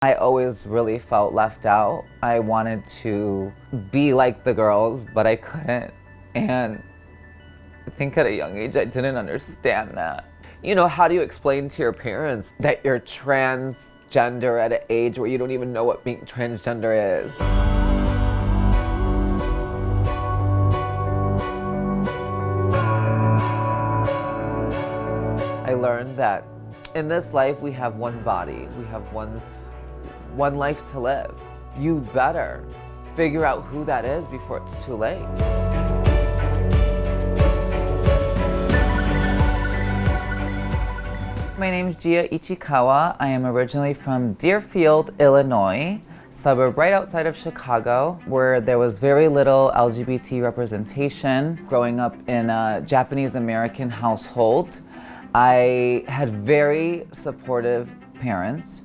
I always really felt left out. I wanted to be like the girls, but I couldn't. And I think at a young age, I didn't understand that. You know, how do you explain to your parents that you're transgender at an age where you don't even know what being transgender is? I learned that in this life, we have one body, we have one life to live. You better figure out who that is before it's too late. My name's Gia Ichikawa. I am originally from Deerfield, Illinois, suburb right outside of Chicago, where there was very little LGBT representation. Growing up in a Japanese American household, I had very supportive parents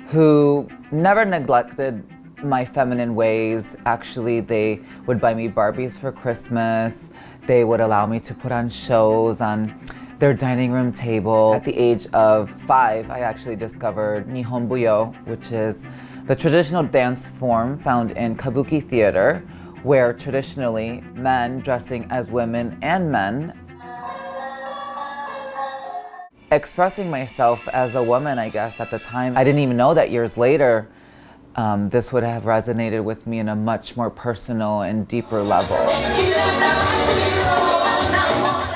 who never neglected my feminine ways. Actually, they would buy me Barbies for Christmas. They would allow me to put on shows on their dining room table. At the age of 5, I actually discovered Nihon Buyo, which is the traditional dance form found in Kabuki theater, where traditionally men dressing as women and men. Expressing myself as a woman, I guess, at the time, I didn't even know that years later, this would have resonated with me in a much more personal and deeper level.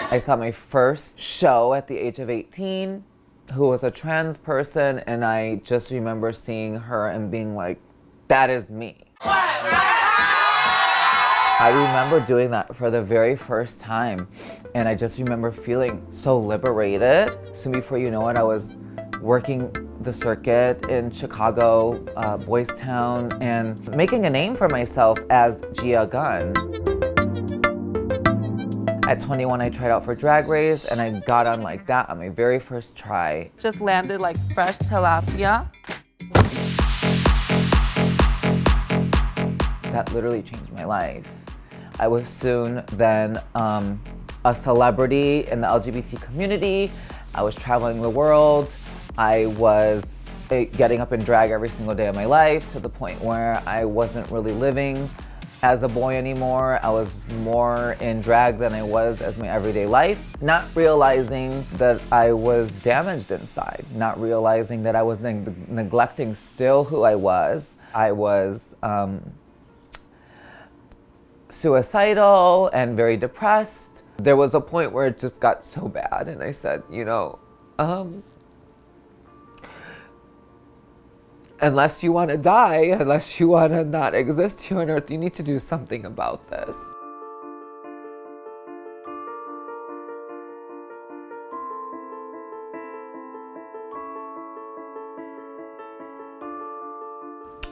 I saw my first show at the age of 18, who was a trans person, and I just remember seeing her and being like, that is me. I remember doing that for the very first time, and I just remember feeling so liberated. So before you know it, I was working the circuit in Chicago, Boys Town, and making a name for myself as Gia Gunn. At 21, I tried out for Drag Race, and I got on like that on my very first try. Just landed like fresh tilapia. That literally changed my life. I was soon then a celebrity in the LGBT community. I was traveling the world. I was getting up in drag every single day of my life, to the point where I wasn't really living as a boy anymore. I was more in drag than I was as my everyday life, not realizing that I was damaged inside, not realizing that I was neglecting still who I was. I was suicidal and very depressed. There was a point where it just got so bad, and I said, you know, unless you want to die, unless you want to not exist here on earth, you need to do something about this.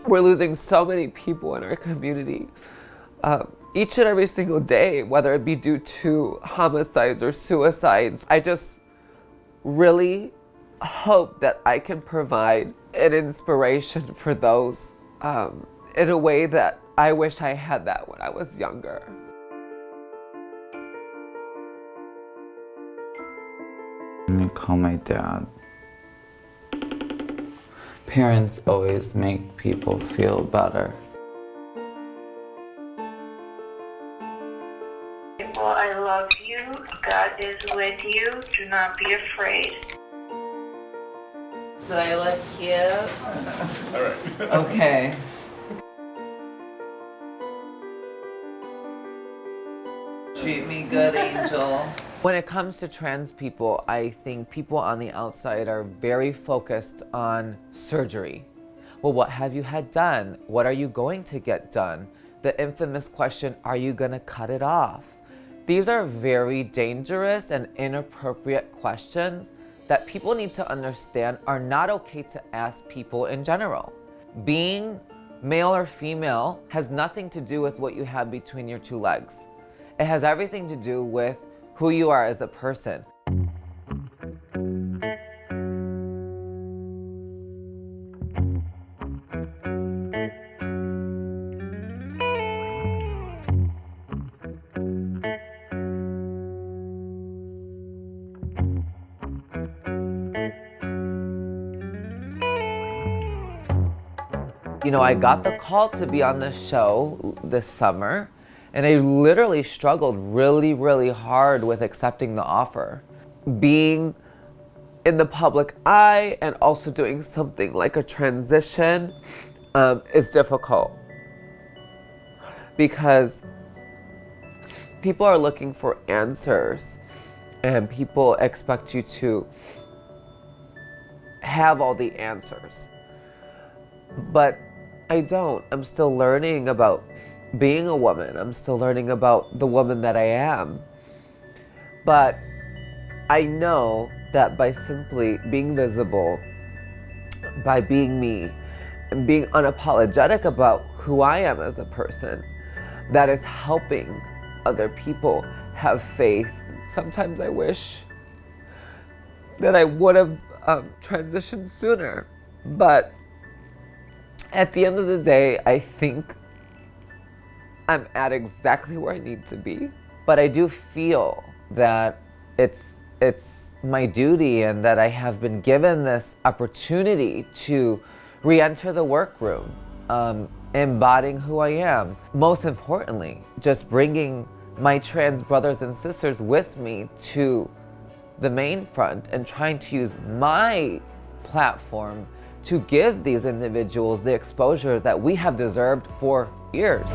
We're losing so many people in our community, each and every single day, whether it be due to homicides or suicides. I just really hope that I can provide an inspiration for those in a way that I wish I had that when I was younger. Let me call my dad. Parents always make people feel better. Well, I love you. God is with you. Do not be afraid. Did I look cute? All right. Okay. Treat me good, Angel. When it comes to trans people, I think people on the outside are very focused on surgery. Well, what have you had done? What are you going to get done? The infamous question, are you gonna cut it off? These are very dangerous and inappropriate questions that people need to understand are not okay to ask people in general. Being male or female has nothing to do with what you have between your two legs. It has everything to do with who you are as a person. You know, I got the call to be on the show this summer, and I literally struggled really, really hard with accepting the offer. Being in the public eye and also doing something like a transition is difficult because people are looking for answers and people expect you to have all the answers. But I don't. I'm still learning about being a woman. I'm still learning about the woman that I am. But I know that by simply being visible, by being me, and being unapologetic about who I am as a person, that is helping other people have faith. Sometimes I wish that I would have transitioned sooner, but at the end of the day, I think I'm at exactly where I need to be. But I do feel that it's my duty and that I have been given this opportunity to re-enter the workroom, embodying who I am. Most importantly, just bringing my trans brothers and sisters with me to the main front and trying to use my platform to give these individuals the exposure that we have deserved for years.